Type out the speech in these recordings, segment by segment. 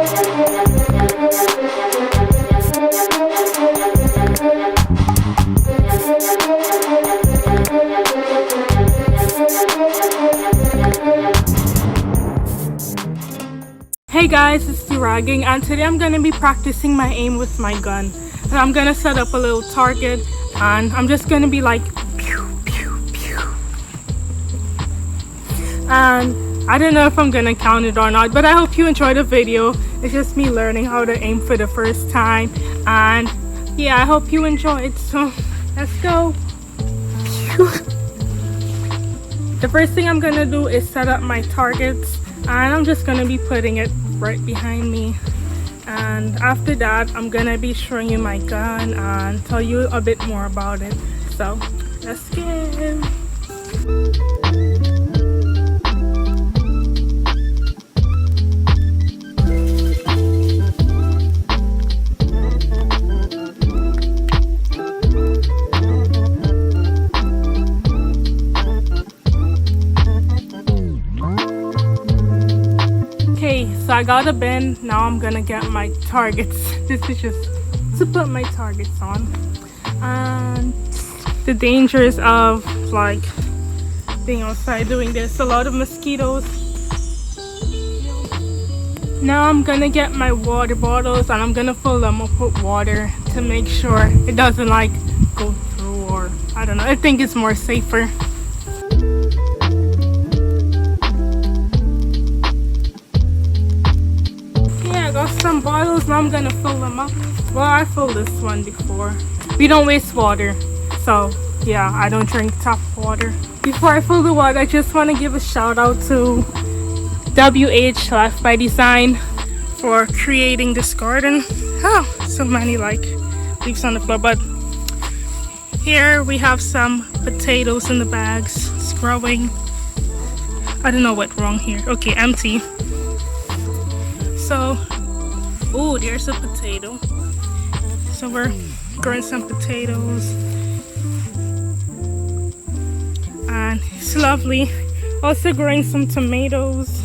Hey guys, it's Duraging, and today I'm going to be practicing my aim with my gun. And I'm going to set up a little target, and I'm just going to be like pew pew pew. And I don't know if I'm going to count it or not, but I hope you enjoyed the video. It's just me learning how to aim for the first time, and yeah, I hope you enjoyed. So let's go. Pew. The first thing I'm going to do is set up my targets, and I'm just going to be putting it right behind me, and after that I'm gonna be showing you my gun and tell you a bit more about it. So let's go. So I got a bin. Now I'm gonna get my targets. This is just to put my targets on. And the dangers of like being outside doing this, a lot of mosquitoes. Now I'm gonna get my water bottles and I'm gonna fill them up with water to make sure it doesn't like go through, or I don't know, I think it's more safer. Some bottles. Now I'm gonna fill them up. Well, I filled this one before. We don't waste water, so yeah, I don't drink tap water. Before I fill the water, I just want to give a shout out to WH Life by Design for creating this garden. Oh, so many like leaves on the floor, but here we have some potatoes in the bags. It's growing. I don't know what's wrong here. Okay, empty. So oh, there's a potato. So we're growing some potatoes. And it's lovely. Also growing some tomatoes,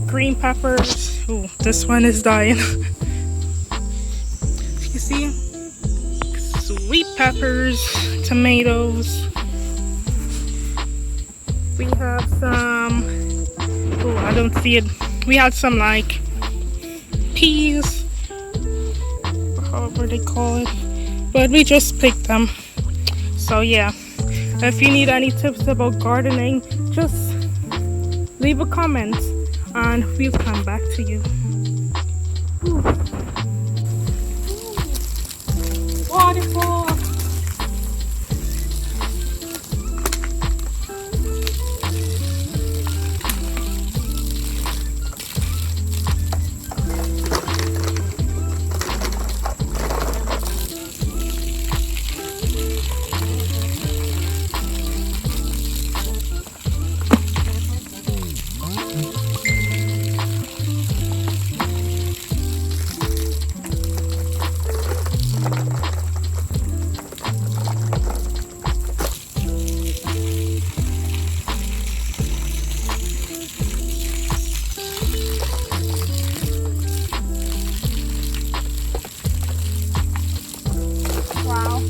green peppers. Oh, this one is dying. You see? Sweet peppers, tomatoes. We have some, oh, I don't see it. We had some like peas, or however they call it, but we just picked them. So yeah, if you need any tips about gardening, just leave a comment and we'll come back to you. Ooh. Waterfall. Wow.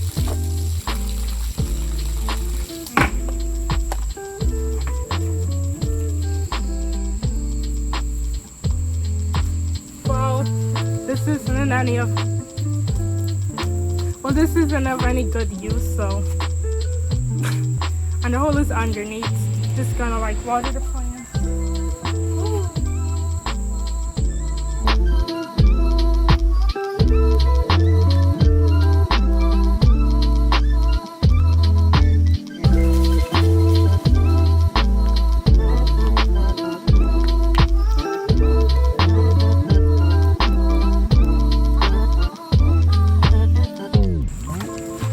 Well, this isn't any of, well, this isn't of any good use, so. And the hole is underneath. Just gonna like water the plants.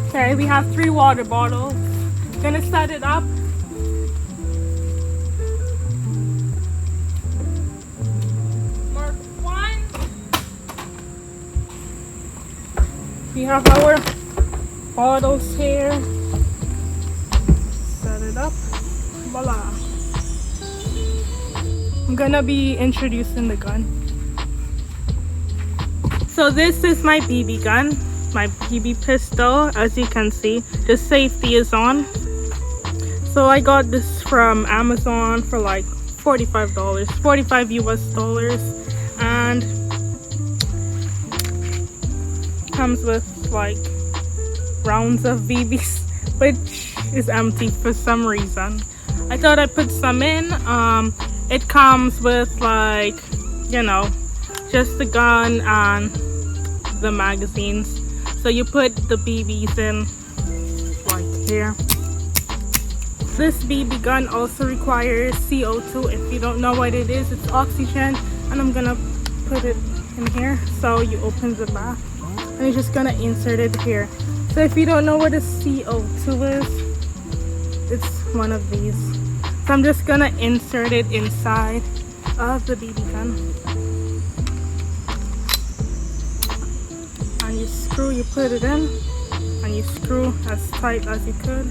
Okay, we have 3 water bottles. Gonna set it up. Mark 1. We have our bottles here. Set it up. Voila. I'm gonna be introducing the gun. So this is my BB gun, my BB pistol. As you can see, the safety is on. So I got this from Amazon for like $45, 45 US dollars, and comes with like rounds of BBs, which is empty for some reason. I thought I'd put some in. It comes with like, you know, just the gun and the magazines. So you put the BBs in like here. This BB gun also requires CO2. If you don't know what it is, it's oxygen, and I'm gonna put it in here. So you open the back and you're just gonna insert it here. So if you don't know what a CO2 is, it's one of these. So I'm just gonna insert it inside of the BB gun. And you screw, you put it in, and you screw as tight as you could.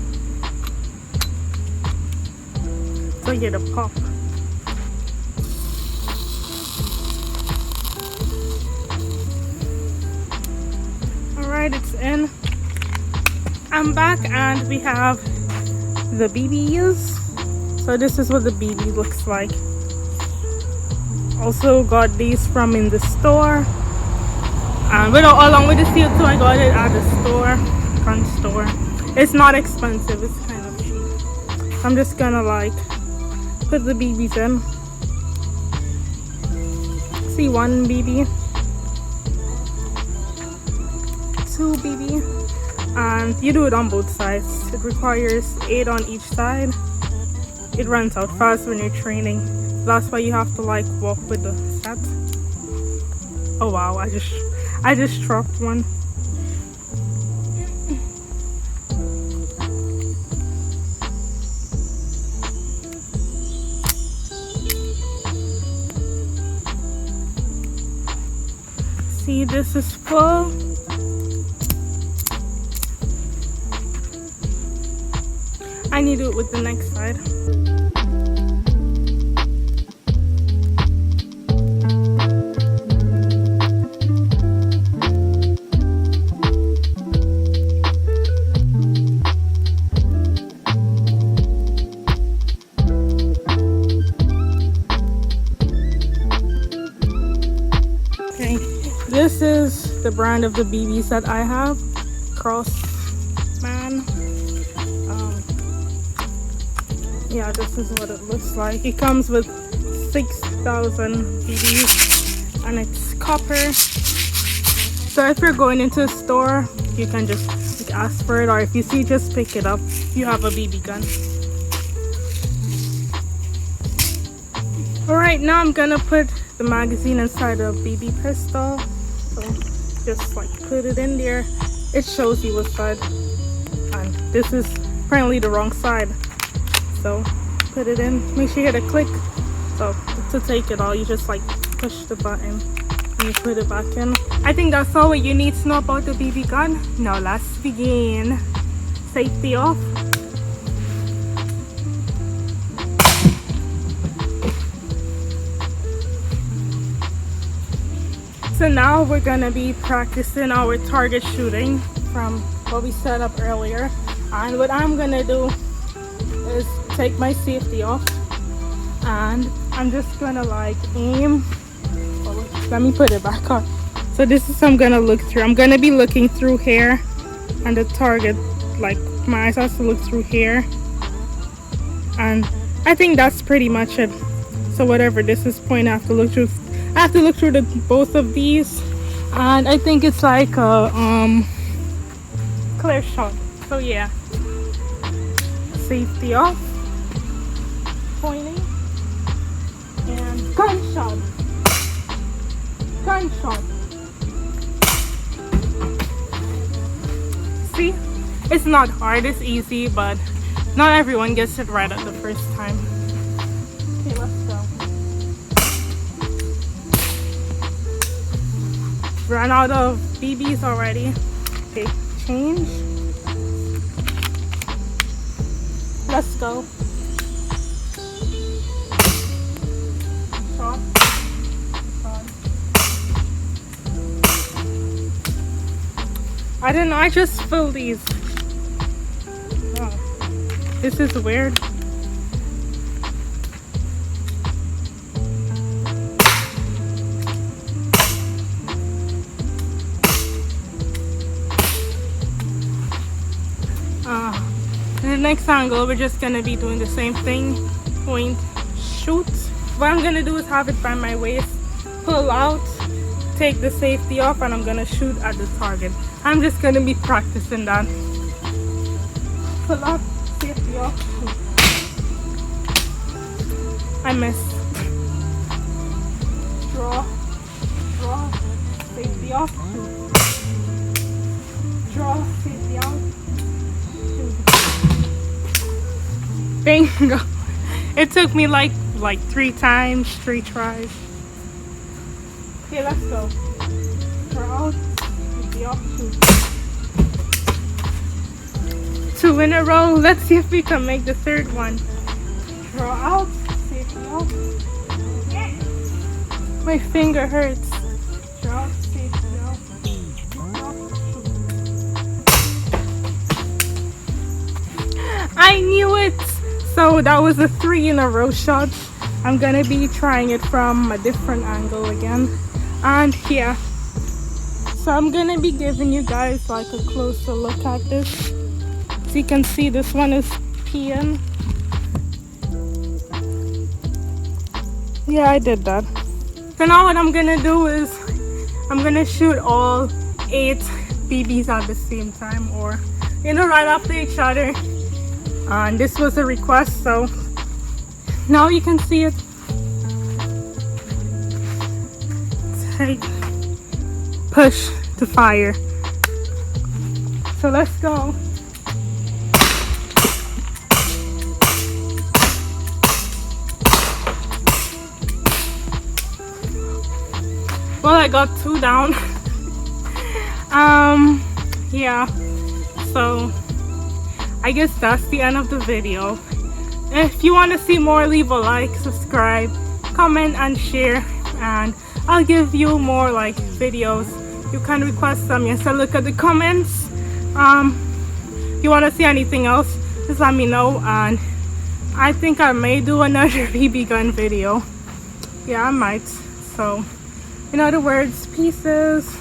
So you get a pop. Alright, it's in. I'm back and we have the BBs. So this is what the BB looks like. Also got these from in the store. But along with the CO2, I got it at the store, gun store. It's not expensive, it's kind of cheap. I'm just gonna like put the BBs in. See, 1 BB, 2 BB, and you do it on both sides. It requires 8 on each side. It runs out fast when you're training. That's why you have to like walk with the set. Oh wow, I just dropped one. See, this is full. I need to do it with the next side. Okay, this is the brand of the BBs that I have, Crossman. Yeah, this is what it looks like. It comes with 6,000 BBs and it's copper. So if you're going into a store, you can just like, ask for it, or if you see, just pick it up. You have a BB gun. Alright, now I'm gonna put the magazine inside a BB pistol. So just like put it in there. It shows you what side. And this is apparently the wrong side. So put it in, make sure you hit a click. So to take it all, you just like push the button and you put it back in. I think that's all what you need to know about the BB gun. Now let's begin. Safety off. So now we're gonna be practicing our target shooting from what we set up earlier. And what I'm gonna do is take my safety off, and I'm just gonna like aim. Oh, let me put it back on. So this is what I'm gonna look through. I'm gonna be looking through here, and the target, like my eyes has to look through here, and I think that's pretty much it. So whatever this is pointing, I have to look through. I have to look through both of these, and I think it's like a clear shot. So yeah, safety off, pointing, and gunshot. See, it's not hard, it's easy, but not everyone gets it right at the first time. Okay, let's go. Ran out of BBs already. Okay, change. Let's go. Shot. Shot. I don't know, I just fill these. Oh, this is weird. In the next angle, we're just gonna be doing the same thing. Point, shoot. What I'm gonna do is have it by my waist, pull out, take the safety off, and I'm gonna shoot at the target. I'm just gonna be practicing that. Pull up, safety off, shoot. I missed. Draw, safety off, shoot. Draw, safety out, shoot. Bingo. It took me like 3 times, 3 tries. Okay, let's go. Draw out, safety off, shoot. 2 in a row. Let's see if we can make the 3rd one. Draw out, safety off. My finger hurts. Draw out, safety off. I knew it! So that was a 3 in a row shot. I'm gonna be trying it from a different angle again. And yeah. So I'm gonna be giving you guys like a closer look at this. So you can see this one is peeing. Yeah, I did that. So now what I'm gonna do is I'm gonna shoot all 8 BBs at the same time, or right after each other. And this was a request, so now you can see it. Take, push to fire. So let's go. Well, I got 2 down. Yeah, so I guess that's the end of the video. If you want to see more, leave a like, subscribe, comment, and share, and I'll give you more like videos. You can request them. Yes, I'll look at the comments. If you want to see anything else, just let me know, and I think I may do another BB gun video. Yeah, I might. So in other words, pieces.